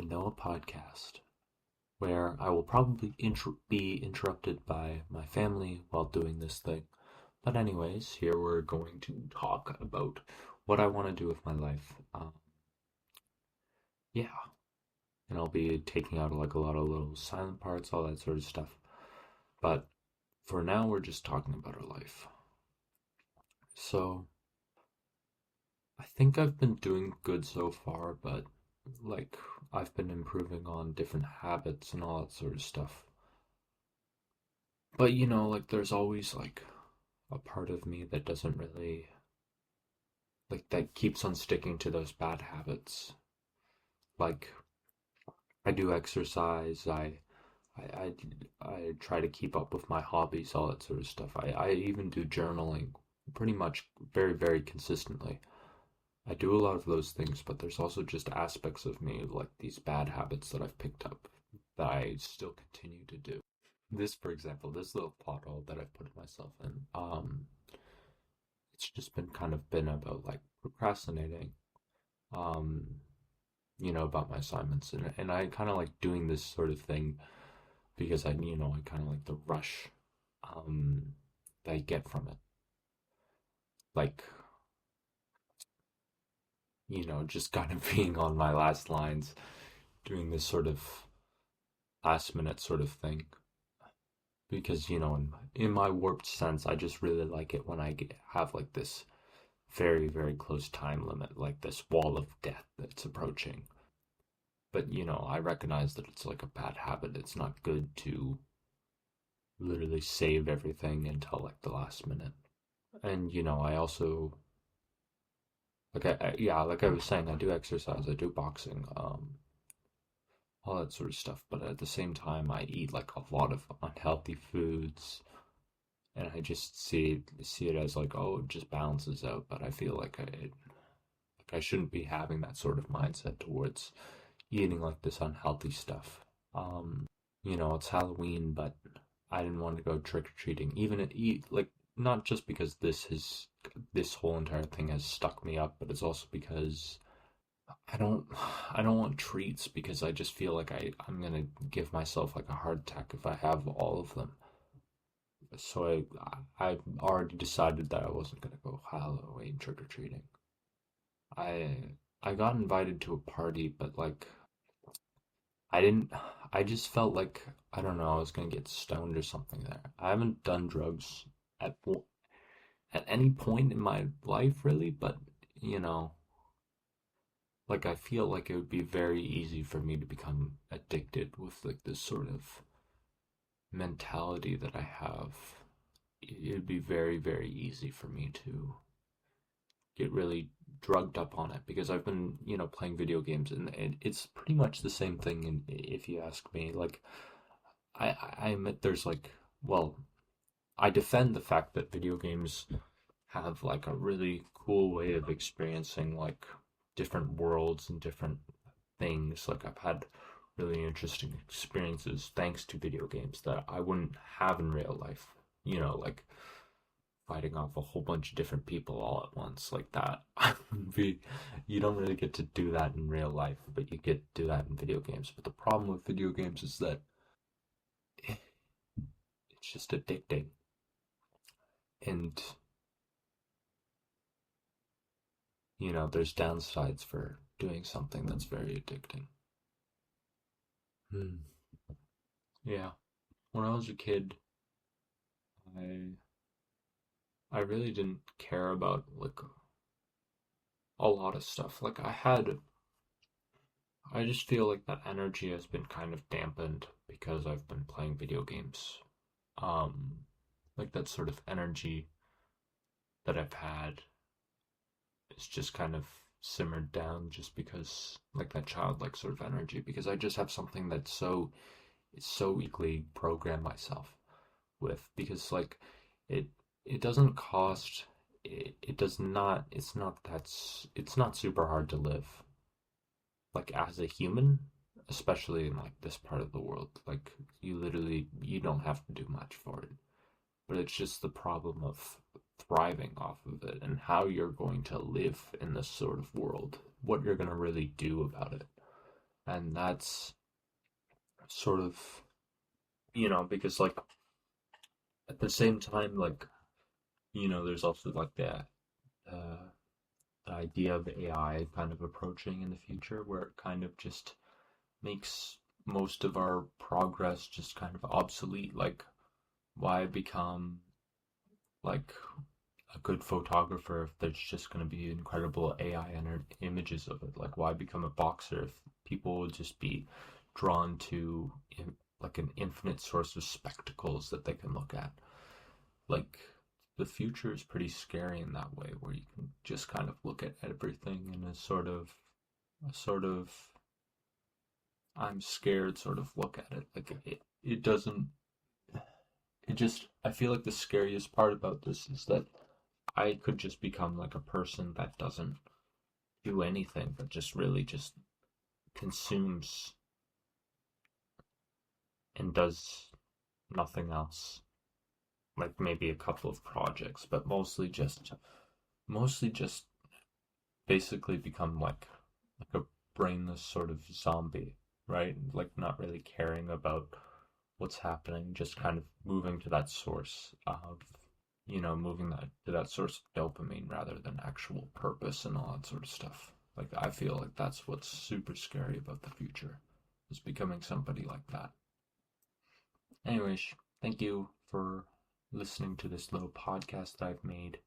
the Noah podcast, where I will probably be interrupted by my family while doing this thing. But, anyways, here we're going to talk about what I want to do with my life. Yeah, and I'll be taking out like a lot of little silent parts, all that sort of stuff. But for now, we're just talking about our life. So, I think I've been doing good so far, but like I've been improving on different habits and all that sort of stuff. But like there's always like a part of me that doesn't really like that keeps on sticking to those bad habits. Like I do exercise, I, I try to keep up with my hobbies, all that sort of stuff. I even do journaling pretty much very, very consistently. I do a lot of those things, but there's also just aspects of me, like these bad habits that I've picked up, that I still continue to do. This, for example, this little plot hole that I've put myself in, it's just been about like procrastinating, um, about my assignments, and I kind of like doing this sort of thing because I kind of like the rush, um, that I get from it, like just kind of being on my last lines, doing this sort of last minute sort of thing. Because, in my warped sense, I just really like it when have like this very, very close time limit, like this wall of death that's approaching. But, I recognize that it's like a bad habit. It's not good to literally save everything until like the last minute. And, I also, yeah, like I was saying, I do exercise, I do boxing, all that sort of stuff. But at the same time, I eat like a lot of unhealthy foods, and I just see it as like, oh, it just balances out. But I feel like I shouldn't be having that sort of mindset towards eating like this unhealthy stuff. It's Halloween, but I didn't want to go trick or treating, even at eat like not just because this whole entire thing has stuck me up, but it's also because I don't I don't want treats because I just feel like I'm gonna give myself like a heart attack if I have all of them. So I've already decided that I wasn't gonna go Halloween trick or treating. I got invited to a party, but like I didn't. I just felt like I don't know. I was gonna get stoned or something there. I haven't done drugs at at any point in my life really, but you know, like I feel like it would be very easy for me to become addicted with like this sort of mentality that I have. It would be very, very easy for me to get really drugged up on it because I've been, playing video games, and it's pretty much the same thing. And if you ask me, like, I admit there's like, well, I defend the fact that video games have like a really cool way of experiencing like different worlds and different things. Like I've had really interesting experiences thanks to video games that I wouldn't have in real life. Like fighting off a whole bunch of different people all at once like that. Be You don't really get to do that in real life, but you get to do that in video games. But the problem with video games is that it's just addicting, and there's downsides for doing something that's very addicting. Hmm. Yeah. When I was a kid, I I really didn't care about like a lot of stuff. Like I just feel like that energy has been kind of dampened because I've been playing video games. Um, like that sort of energy that I've had is just kind of simmered down just because like that childlike sort of energy because I just have something that's it's so weakly programmed myself with because like it it doesn't cost it does not it's not super hard to live like as a human, especially in like this part of the world. Like you don't have to do much for it. But it's just the problem of thriving off of it and how you're going to live in this sort of world. What you're going to really do about it. And that's sort of, because like at the same time, like, there's also like uh, the idea of AI kind of approaching in the future where it kind of just makes most of our progress just kind of obsolete. Like, why become like a good photographer if there's just going to be incredible AI images of it? Like, why become a boxer if people would just be drawn to like an infinite source of spectacles that they can look at? Like, the future is pretty scary in that way, where you can just kind of look at everything in a sort of I'm scared sort of look at it. Like it doesn't. It just. I feel like the scariest part about this is that I could just become like a person that doesn't do anything, but just really just consumes and does nothing else. Like maybe a couple of projects, but mostly just basically become like a brainless sort of zombie, right? Like not really caring about what's happening, just kind of moving to that source of, moving that to that source of dopamine rather than actual purpose and all that sort of stuff. Like I feel like that's what's super scary about the future, is becoming somebody like that. Anyways, thank you for listening to this little podcast that I've made.